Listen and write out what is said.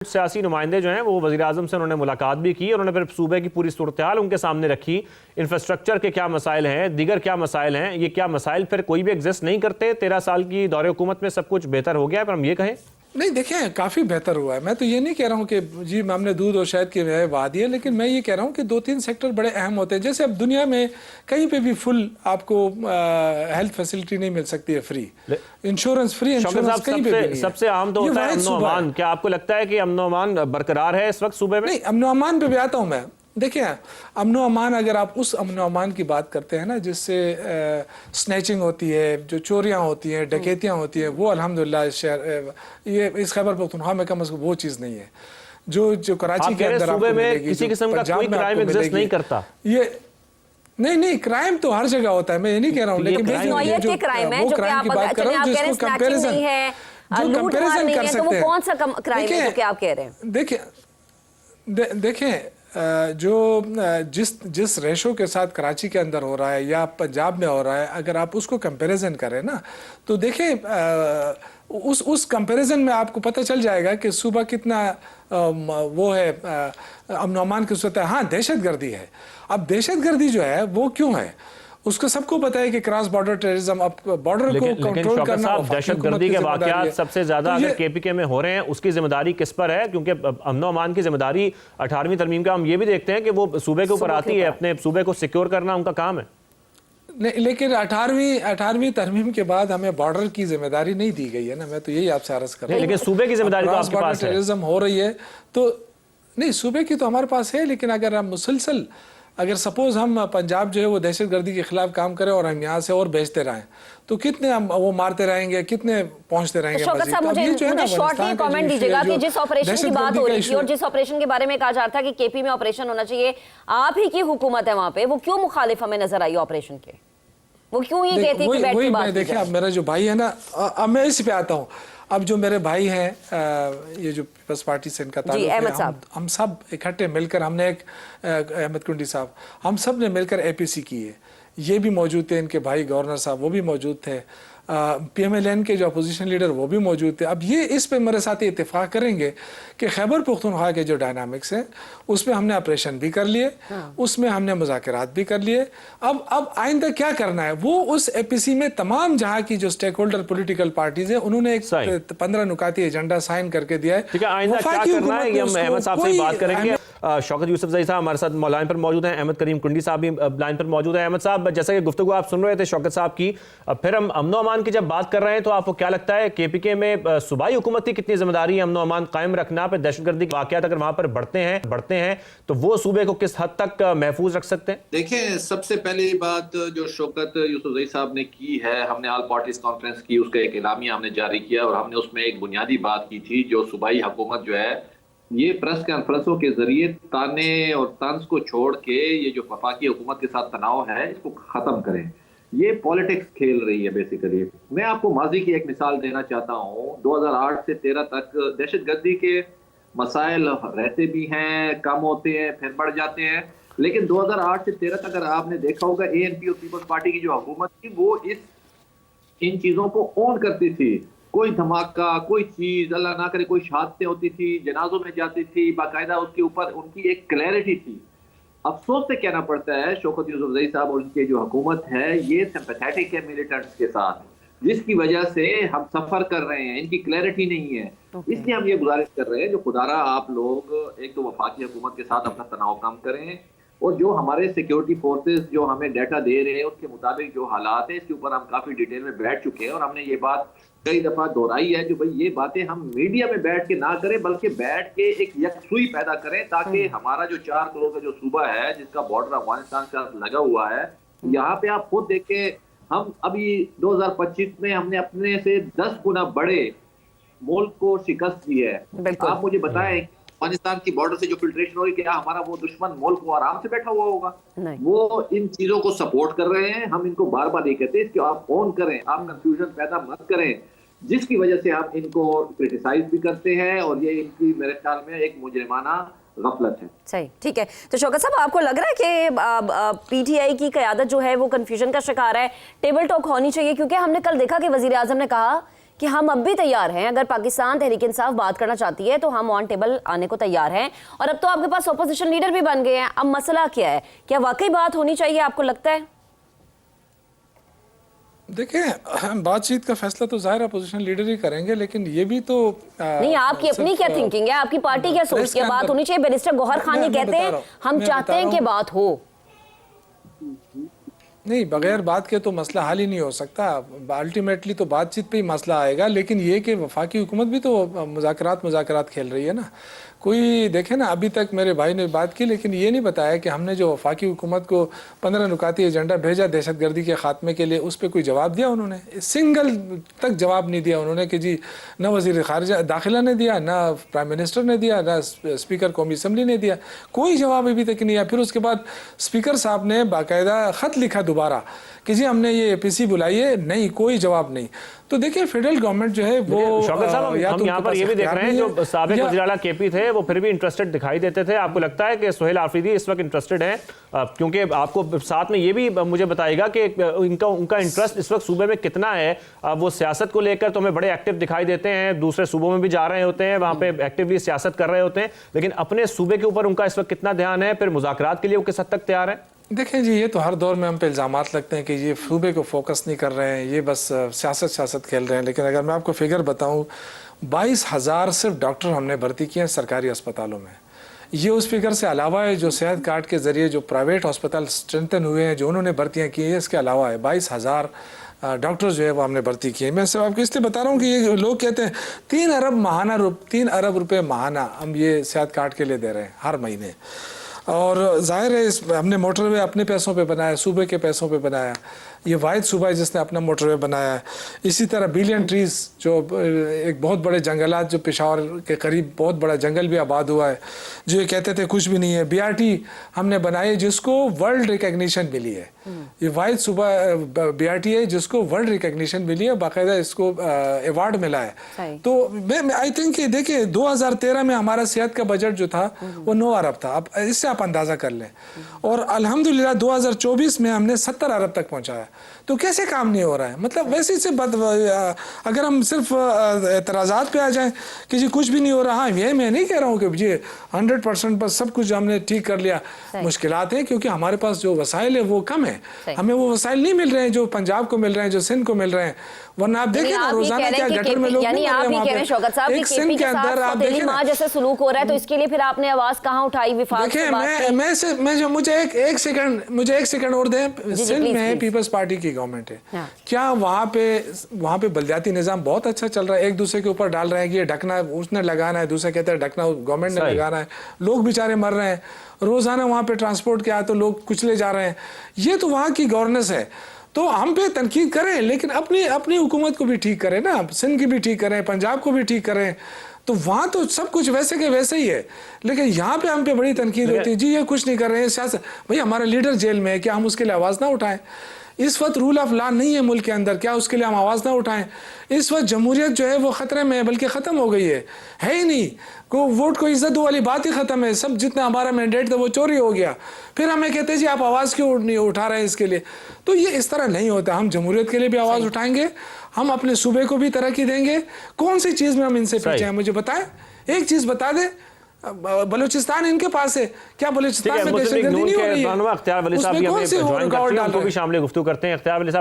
सियासी नुमाइंदे जो हैं वो वज़ीर-ए-आज़म से उन्होंने मुलाकात भी की और उन्होंने फिर सूबे की पूरी सूरत-ए-हाल उनके सामने रखी। इंफ्रास्ट्रक्चर के क्या मसाइल हैं, दीगर क्या मसाइल हैं, ये क्या मसाइल फिर कोई भी एग्जिस्ट नहीं करते। 13 साल की दौरे हुकूमत में सब कुछ बेहतर हो गया है, पर हम ये कहें नहीं, देखें काफ़ी बेहतर हुआ है। मैं तो ये नहीं कह रहा हूँ कि जी हमने दूध और शहद की वाद दिया, लेकिन मैं ये कह रहा हूँ कि 2-3 सेक्टर बड़े अहम होते हैं। जैसे अब दुनिया में कहीं पे भी फुल आपको हेल्थ फैसिलिटी नहीं मिल सकती है, फ्री इंश्योरेंस, फ्री इंश्योरेंस कहीं पे भी नहीं है। सबसे अहम तो होता है अमन व अमान। क्या आपको लगता है कि अमन व अमान बरकरार है इस वक्त सूबे में? नहीं, अमन व अमान पे भी आता हूँ मैं। देखिए, अमन व अमान, अगर आप उस अमन व अमान की बात करते हैं ना जिससे स्नैचिंग होती है, जो चोरियां होती हैं, डकैतियां होती हैं, वो अल्हम्दुलिल्लाह शहर ये इस खैबर पख्तूनख्वा में कम से कम वो चीज़ नहीं है जो कराची के अंदर सूबे में किसी किस्म का कोई क्राइम एग्जिस्ट नहीं करता। ये नहीं, क्राइम तो हर जगह होता है, मैं ये नहीं कह रहा हूँ, लेकिन जो क्राइम है, जो क्राइम की बात कर रहे हो, जिसको कंपैरिजन है, कंपैरिजन कर सकते हैं, वो कौन सा क्राइम है जो कि आप कह रहे हैं? देखें जो जिस रेशो के साथ कराची के अंदर हो रहा है या पंजाब में हो रहा है, अगर आप उसको कंपैरिजन करें ना, तो देखें उस कंपैरिजन में आपको पता चल जाएगा कि सूबा कितना वो है अमन व अमान की सूरत है। हाँ, दहशतगर्दी है। अब दहशतगर्दी जो है वो क्यों है, उसको सबको पता है कि क्रॉस बॉर्डर टेररिज्म, अब बॉर्डर को कंट्रोल करना। दहशतगर्दी के वाकयात सबसे ज्यादा अगर केपीके में हो रहे हैं, उसकी जिम्मेदारी किस पर है? क्योंकि अमन व अमान की जिम्मेदारी 18वीं तरमीम का हम ये भी देखते हैं कि वो सूबे के ऊपर आती है, अपने सूबे को सिक्योर करना उनका काम है। नहीं, लेकिन 18वीं तरमीम के बाद हमें बॉर्डर की जिम्मेदारी नहीं दी गई है ना। मैं तो यही आपसे अर्ज कर रहा हूं, लेकिन सूबे की जिम्मेदारी तो आपके पास है। टेररिज्म हो रही है तो नहीं, सूबे की तो हमारे पास है, लेकिन अगर हम मुसलसल, अगर सपोज हम पंजाब जो है वो दहशतगर्दी के खिलाफ काम करें और हम यहाँ से और बेचते रहें, तो कितने हम वो मारते रहेंगे, कितने पहुंचते रहेंगे। शौकत साहब, मुझे शॉर्टली कमेंट दीजिएगा कि जिस ऑपरेशन की बात हो रही थी और जिस ऑपरेशन के बारे में कहा जा रहा था कि केपी में ऑपरेशन होना चाहिए, आप ही की हुकूमत है वहां पे, वो क्यों मुखालिफ हमें नजर आई ऑपरेशन के? वो क्यों ये कहती है कि बैठ के बात की जाए? देखिए, अब मेरा जो भाई है ना, अब मैं इसी पे आता हूँ। अब जो मेरे भाई हैं, ये जो पीपल्स पार्टी से इनका ताल्लुक है, हम सब इकट्ठे मिलकर, हमने एक अहमद कुंडी साहब, हम सब ने मिलकर एपीसी की है। ये भी मौजूद थे, इनके भाई गवर्नर साहब वो भी मौजूद थे, PMLN के जो अपोजिशन लीडर वो भी मौजूद थे। अब ये इस पे मेरे साथ इत्तेफाक करेंगे कि खैबर पख्तूनख्वा के जो डायनामिक्स हैं उसमें हमने ऑपरेशन भी कर लिए, उसमें हमने मुज़ाकरात भी कर लिए। अब आइंदा क्या करना है, वो उस एपीसी में तमाम जहाँ की जो स्टेक होल्डर पॉलिटिकल पार्टीज है, उन्होंने एक 15 नुकाती एजेंडा साइन करके दिया है। ठीक है, आइंदा क्या करना है ये हम अहमद साहब से बात करेंगे। शौकत यूसुफजई साहब हमारे साथ लाइन पर मौजूद हैं, अहमद करीम कुंडी साहब भी लाइन पर मौजूद हैं। अहमद साहब, जैसा कि गुफ्तगू आप सुन रहे थे शौकत साहब की, फिर हम अमन व अमान की जब बात कर रहे हैं तो आपको क्या लगता है केपीके में सूबाई हुकूमत की कितनी जिम्मेदारी है अमन व अमान कायम रखना पे? दहशतगर्दी के वाकयात अगर वहां पर बढ़ते हैं तो वो सूबे को किस हद तक महफूज रख सकते हैं? देखें, सबसे पहली बात जो शौकत यूसुफजई साहब ने की है, हमने ऑल पार्टीज कॉन्फ्रेंस की, उसका एक एलामिया हमने जारी किया और हमने उसमें एक बुनियादी बात की थी, जो सूबाई हुकूमत जो है ये प्रेस कॉन्फ्रेंसों के जरिए ताने और तंज को छोड़ के ये जो वफाकी हुकूमत के साथ तनाव है इसको खत्म करें। ये पॉलिटिक्स खेल रही है बेसिकली। मैं आपको माजी की एक मिसाल देना चाहता हूँ। 2008 से 13 तक दहशतगर्दी के मसाइल रहते भी हैं, कम होते हैं, फिर बढ़ जाते हैं, लेकिन 2008 से 13 तक अगर आपने देखा होगा ANP और पीपल्स पार्टी की जो हुकूमत थी वो इन चीजों को ऑन करती थी। कोई धमाका, कोई चीज, अल्लाह ना करे कोई शहादतें होती थी, जनाजों में जाती थी, बाकायदा उसके ऊपर उनकी एक क्लैरिटी थी। अफसोस से कहना पड़ता है शौकत यूसुफजई साहब और उनकी जो हुकूमत है ये सिंपैथेटिक है मिलिटेंट्स के साथ, जिसकी वजह से हम सफर कर रहे हैं, इनकी क्लैरिटी नहीं है। इसलिए हम ये गुजारिश कर रहे हैं जो खुदारा आप लोग एक तो वफाकी हुकूमत के साथ अपना तनाव कम करें और जो हमारे सिक्योरिटी फोर्सेस जो हमें डाटा दे रहे हैं उसके मुताबिक जो हालात है इसके ऊपर हम काफी डिटेल में बैठ चुके हैं और हमने ये बात कई दफा दोहराई है कि भाई ये बातें हम मीडिया में बैठ के ना करें बल्कि बैठ के एक यकसुई पैदा करें, ताकि हमारा जो 4 करोड़ का जो सूबा है जिसका बॉर्डर अफगानिस्तान के साथ लगा हुआ है, यहाँ पे आप खुद देखें, हम अभी 2025 में हमने अपने से 10 गुना बड़े मुल्क को शिकस्त दी है। आप मुझे बताएं अफगानिस्तान की बॉर्डर से जो फिल्ट्रेशन हो रही है, क्या हमारा वो दुश्मन मुल्क वो आराम से बैठा हुआ होगा? वो इन चीजों को सपोर्ट कर रहे हैं। हम इनको बार बार ये कहते हैं कि आप ऑन करें, आप कंफ्यूजन पैदा मत करें, जिसकी वजह से आप इनको क्रिटिसाइज भी करते हैं और ये इनकी मेरे ख्याल में एक मुजरिमाना गफलत है। सही, ठीक है। तो शौकत साहब, आपको लग रहा है कि PTI की क़यादत जो है वो कंफ्यूजन का शिकार है? टेबल टॉक होनी चाहिए, क्योंकि हमने कल देखा कि वज़ीर-ए-आज़म ने कहा कि हम अब भी तैयार हैं, अगर पाकिस्तान तहरीक इंसाफ बात करना चाहती है तो हम ऑन टेबल आने को तैयार हैं, और अब तो आपके पास ऑपोजिशन लीडर भी बन गए हैं। अब मसला क्या है, क्या वाकई बात होनी चाहिए, आपको लगता है? देखिए, बातचीत का फैसला तो जाहिर अपोजिशन लीडर ही करेंगे, लेकिन ये भी तो नहीं, आपकी अपनी क्या थिंकिंग है, आपकी पार्टी क्या सोचती है, बात होनी चाहिए? बैरिस्टर गौहर खान ये कहते हैं हम चाहते हैं कि बात हो। नहीं, बगैर बात के तो मसला हल ही नहीं हो सकता। अल्टीमेटली तो बातचीत पे ही मसला आएगा, लेकिन ये कि वफाकी हुकूमत भी तो मुज़ाकरात खेल रही है ना। कोई देखे ना, अभी तक मेरे भाई ने बात की, लेकिन ये नहीं बताया कि हमने जो वफाकी हुकूमत को 15 नुकाती एजेंडा भेजा दहशतगर्दी के खात्मे के लिए, उस पर कोई जवाब दिया उन्होंने? सिंगल तक जवाब नहीं दिया उन्होंने कि जी न वज़ीर ख़ारिजा दाखिला ने दिया, ना प्राइम मिनिस्टर ने दिया, ना स्पीकर कौमी असम्बली ने दिया, कोई जवाब अभी तक नहीं आया। फिर उसके बाद स्पीकर साहब ने बाकायदा ख़त लिखा दोबारा कि जी हमने ये APC बुलाई है, नहीं, कोई जवाब नहीं। तो देखिए, फेडरल गवर्नमेंट जो है वो शौकत साहब, हम यहाँ पर ये भी देख रहे हैं जो साबिक वज़ीर आला KP थे वो फिर भी इंटरेस्टेड दिखाई देते थे। आपको लगता है कि सुहेल आफरीदी इस वक्त इंटरेस्टेड हैं? क्योंकि आपको साथ में ये भी मुझे बताएगा कि उनका इंटरेस्ट इस वक्त सूबे में कितना है। वो सियासत को लेकर तो हमें बड़े एक्टिव दिखाई देते हैं, दूसरे सूबों में भी जा रहे होते हैं, वहाँ पे एक्टिवली सियासत कर रहे होते हैं, लेकिन अपने सूबे के ऊपर उनका इस वक्त कितना ध्यान है? फिर मुज़ाकरात के लिए वो किस हद तक तैयार है? देखें जी, ये तो हर दौर में हम पे इल्ज़ामात लगते हैं कि ये सूबे को फोकस नहीं कर रहे हैं, ये बस सियासत खेल रहे हैं। लेकिन अगर मैं आपको फिगर बताऊं, 22,000 सिर्फ डॉक्टर हमने भर्ती किए हैं सरकारी अस्पतालों में। ये उस फिगर से अलावा है जो सेहत कार्ड के ज़रिए जो प्राइवेट हॉस्पिटल स्ट्रेंथन हुए हैं, जो उन्होंने भर्तियाँ की हैं, इसके अलावा है 22,000 डॉक्टर जो है वो हमने भर्ती किए। मैं सिर्फ आपको इसलिए बता रहा हूँ कि ये लोग कहते हैं 3 अरब रुपये माहाना हम ये सेहत कार्ड के लिए दे रहे हैं हर महीने। और जाहिर है हमने मोटरवे अपने पैसों पे बनाया, सूबे के पैसों पे बनाया। ये वाहिद सूबा है जिसने अपना मोटरवे बनाया है। इसी तरह बिलियन ट्रीज़ जो एक बहुत बड़े जंगलात, जो पेशावर के करीब बहुत बड़ा जंगल भी आबाद हुआ है, जो ये कहते थे कुछ भी नहीं है, BRT हमने बनाई जिसको वर्ल्ड रिकग्निशन मिली है। ये वाहिद सूबा BRT है जिसको वर्ल्ड रिकग्निशन मिली है, बाकायदा इसको अवार्ड मिला है। तो मैं आई थिंक कि देखिए 2013 में हमारा सेहत का बजट जो था वो 9 अरब था। अब इससे आप अंदाज़ा कर लें, और अल्हम्दुलिल्लाह 2024 में हमने 70 अरब तक पहुँचाया। तो कैसे काम नहीं हो रहा है? मतलब वैसे से अगर हम सिर्फ एतराज़ात पे आ जाएं कि जी कुछ भी नहीं हो रहा, हाँ ये मैं नहीं कह रहा हूँ कि जी 100% पर सब कुछ हमने ठीक कर लिया। मुश्किलात हैं क्योंकि हमारे पास जो वसाइल है वो कम है, हमें वो वसाइल नहीं मिल रहे हैं जो पंजाब को मिल रहे हैं, जो सिंध को मिल रहे हैं। वरना आप देखें ना रोजाना क्या गटर में लोग यानी आप ही कह रहे हैं शौकत साहब कि KP के साथ सौतेली माँ जैसे सुलूक हो रहा है, तो इसके लिए फिर आपने आवाज कहाँ उठाई? विफाक से बात की। मुझे एक सेकंड और दें। सिंध में पीपल्स पार्टी की गवर्नमेंट है, क्या वहाँ पे बल्दियाती निज़ाम बहुत अच्छा चल रहा है? एक दूसरे के ऊपर डाल रहे हैं कि ये ढकना उसने लगाना है, दूसरे कहते हैं ढकना गवर्नमेंट ने लगाना है। लोग बेचारे मर रहे हैं रोजाना, वहाँ पे ट्रांसपोर्ट के आए तो लोग कुचले जा रहे हैं। ये तो वहाँ की गवर्नेंस है। तो हम पे तनकीद करें, लेकिन अपनी हुकूमत को भी ठीक करें ना, सिंध की भी ठीक करें, पंजाब को भी ठीक करें। तो वहाँ तो सब कुछ वैसे के वैसे ही है, लेकिन यहाँ पे हम पे बड़ी तनकीद होती है, जी ये कुछ नहीं कर रहे हैं सियासत। भाई हमारा लीडर जेल में है, क्या हम उसके लिए आवाज़ ना उठाएं? इस वक्त रूल ऑफ लॉ नहीं है मुल्क के अंदर, क्या उसके लिए हम आवाज़ ना उठाएं? इस वक्त जमहूरियत जो है वो ख़तरे में है, बल्कि ख़त्म हो गई है ही नहीं। को वोट को इज्जत दो वाली बात ही ख़त्म है। सब जितना हमारा मैंडेट था वो चोरी हो गया। फिर हमें कहते हैं जी आप आवाज़ क्यों नहीं उठा रहे हैं इसके लिए? तो ये इस तरह नहीं होता। हम जमहूरियत के लिए भी आवाज़ उठाएंगे, हम अपने सूबे को भी तरक्की देंगे। कौन सी चीज़ में हम इनसे पीछे हैं? मुझे बताएं, एक चीज़ बता दें। बलूचिस्तान इनके पास है, क्या बलूचिस्तान में दहशतगर्दी नहीं हो रही है? अख्तियार वली साहब भी हमें ज्वाइन करते हैं, उनको भी शामिल गुफ्तगू करते हैं। अख्तियार वली साहब